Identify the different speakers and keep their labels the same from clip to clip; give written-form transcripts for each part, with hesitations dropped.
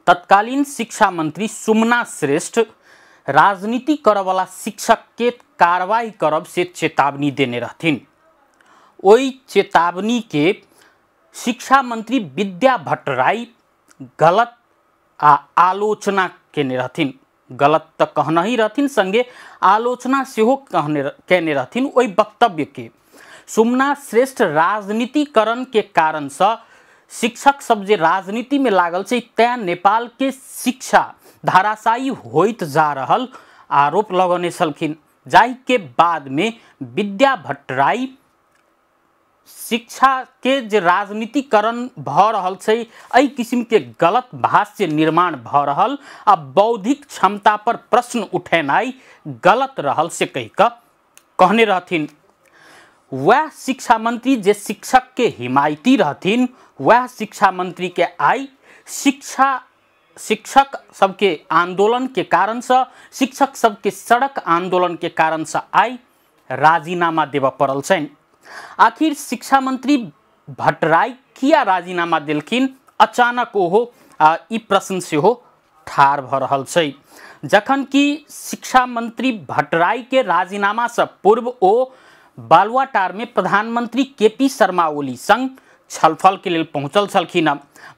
Speaker 1: तत्कालीन शिक्षा मंत्री सुमना श्रेष्ठ राजनीति करवाला शिक्षक के कार्रवाई करब से चेतावनी देने रहथिन। वही चेतावनी के शिक्षा मंत्री विद्या भट्टराई गलत आलोचना केने रहथिन। गलत तो कहना ही रहथिन, संगे आलोचना सेहो कहने रहथिन। वही वक्तव्य के सुमना श्रेष्ठ राजनीतिकरण के कारण से शिक्षक सब जे राजनीति में लागल छै तैं नेपाल के शिक्षा धाराशायी होइत जा रहल आरोप लगौने छलखिन। जाहि के बाद में विद्या भट्टराई शिक्षा के जे राजनीतिकरण भ रहल छै, एहि किस्म के गलत भाष्य निर्माण भ रहल आ बौद्धिक क्षमता पर प्रश्न उठेनाई गलत रहल से कहि क कहने रहथिन। वह शिक्षा मंत्री जे शिक्षक के हिमायती रहथिन, वह शिक्षा मंत्री के आई शिक्षक सबके आंदोलन के कारण से, शिक्षक सबके सड़क आंदोलन के कारण से आई राजीनामा देव पड़ल छन्। आखिर शिक्षा मंत्री भट्टराई किया राजीनामा दिलखिन, अचानक ओहो ई प्रश्न से हो ठार भ रहल छै। जखन कि शिक्षा मंत्री भट्टराई के राजीनामा से पूर्व ओ बालुवाटार में प्रधानमंत्री केपी शर्मा ओली संग छलफल के लिए पहुंचल छलखिन।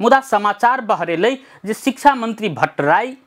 Speaker 1: मुदा समाचार बहरेलै जे शिक्षा मंत्री भट्टराई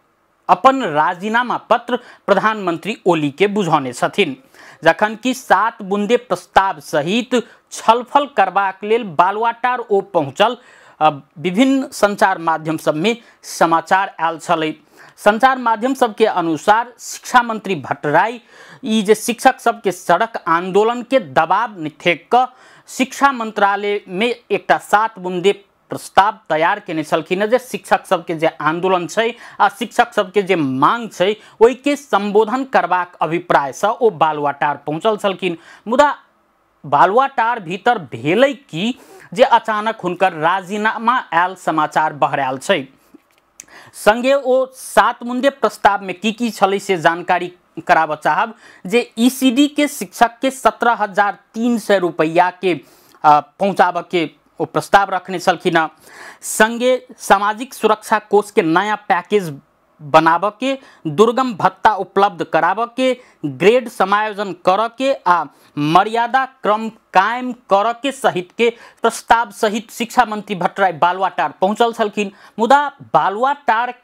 Speaker 1: अपन राजीनामा पत्र प्रधानमंत्री ओली के बुझौने छथिन। जखन कि 7 बुंदे प्रस्ताव सहित छलफल करबाक लेल बालुवाटार ओ पहुंचल विभिन्न संचार माध्यम सब में समाचार आयल छलै। संचार माध्यम सब के अनुसार शिक्षा मंत्री भट्टराई ई जे शिक्षक सब के सड़क आंदोलन के दबाव निथेक क शिक्षा मंत्रालय में एकटा 7 बुंदे प्रस्ताव तैयार केने छलखिन जे शिक्षक सब के जे आंदोलन छै आ शिक्षक सब के जे मांग छै ओहि के संबोधन करबाक अभिप्राय से ओ बालुवाटार पहुंचल छलखिन। मुदा बालुवाटार भीतर भेलै कि जे अचानक हुनकर राजीनामा आयल समाचार बहरायल छै। संगे ओ 7 मुंदे प्रस्ताव में की छलै से जानकारी कराब चाहब जे ईसीडी के शिक्षक के 17,300 रुपया के पहुंचाब के वो प्रस्ताव रखने छलखिन। संगे सामाजिक सुरक्षा कोष के नया पैकेज बनाब के, दुर्गम भत्ता उपलब्ध कराब के, ग्रेड समायोजन कर के आ मर्यादा क्रम कायम कर के सहित के प्रस्ताव सहित शिक्षा मंत्री भट्टराई बालुवाटार पहुंचल छलखिन। मुदा बालुवाटार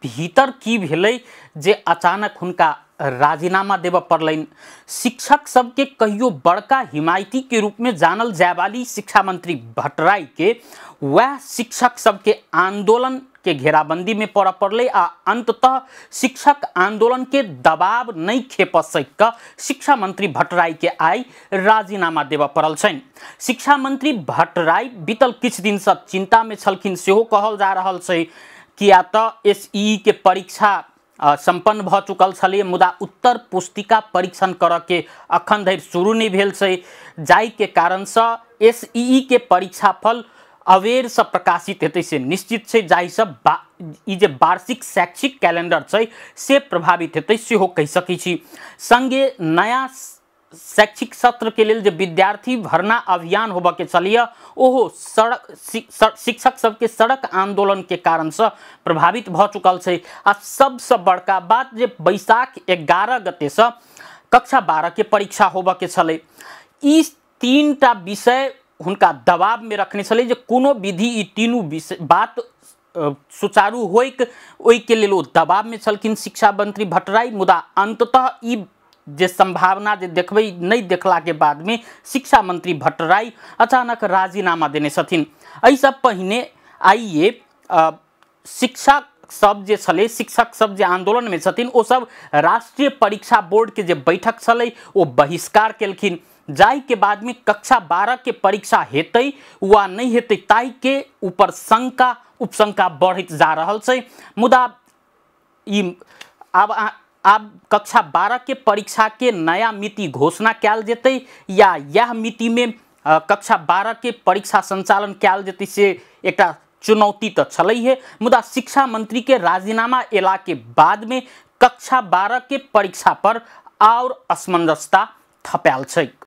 Speaker 1: भीतर की भेलै जे अचानक हुनका राजीनामा देव पड़लनि। शिक्षक सबके कहियो बड़का हिमायती के रूप में जानल जाय वाली शिक्षा मंत्री भट्टराई के वह शिक्षक सबके आंदोलन के घेराबंदी में पड़ पड़ले आ अंततः शिक्षक आंदोलन के दबाव नहीं खेप सक शिक्षा मंत्री भट्टराई के आई राजीनामा देव पड़ल छन्। शिक्षा मंत्री भट्टराई बीतल किछ दिन से चिंता में छलखिन सेहो कहल जा रहल छै। किया तो एसई के परीक्षा संपन्न भ चुकल छलै, मुदा उत्तर पुस्तिका परीक्षण कर के अखन धरि शुरू नहीं भेल छै। जाहि के कारण से एसई के परीक्षाफल अवेर से प्रकाशित हेतै से निश्चित छै। जाहि से ई जे वार्षिक शैक्षिक कैलेंडर छै से प्रभावित हेतै सेहो कहि सकै छी। संगे नया शैक्षिक सत्र के लिए जो विद्यार्थी भर्ना अभियान होबे के चलिए ओहो शिक्षक सबके सड़क आंदोलन के कारण से प्रभावित भ चुकल छै। आ सबसे बड़का बात जे बैसाख 11 गते से कक्षा 12 के परीक्षा होबे के छलै। ई 3टा विषय हुनका दबाव में रखने छलै जे कोनो विधि ई तीनू विषय बात सुचारू ओहि के लेल दबाव में छलखिन शिक्षा मंत्री भट्टराई। मुदा अंततः ई जे संभावना जे देखबै नहीं देखला के बाद में शिक्षा मंत्री भट्टराई अचानक राजीनामा देने छथिन। एहि सब पहिने आइए शिक्षक सब जे छलै, शिक्षक सब जे आंदोलन में छथिन ओ सब राष्ट्रीय परीक्षा बोर्ड के जे बैठक छलै ओ बहिष्कार केलखिन। जाहि के बाद में कक्षा 12 के परीक्षा हेतै वा नहीं हेतै ताहि के ऊपर शंका उपशंका बढ़त जा रहल छै। मुदा ई अब कक्षा 12 के परीक्षा के नया मिति घोषणा कैल जेतै या यह मिति में कक्षा 12 के परीक्षा संचालन कैल जेतै से एकटा चुनौती तो छलै है। मुदा शिक्षा मंत्री के राजीनामा एला के बाद में कक्षा 12 के परीक्षा पर और असमंजसता थपायल छै।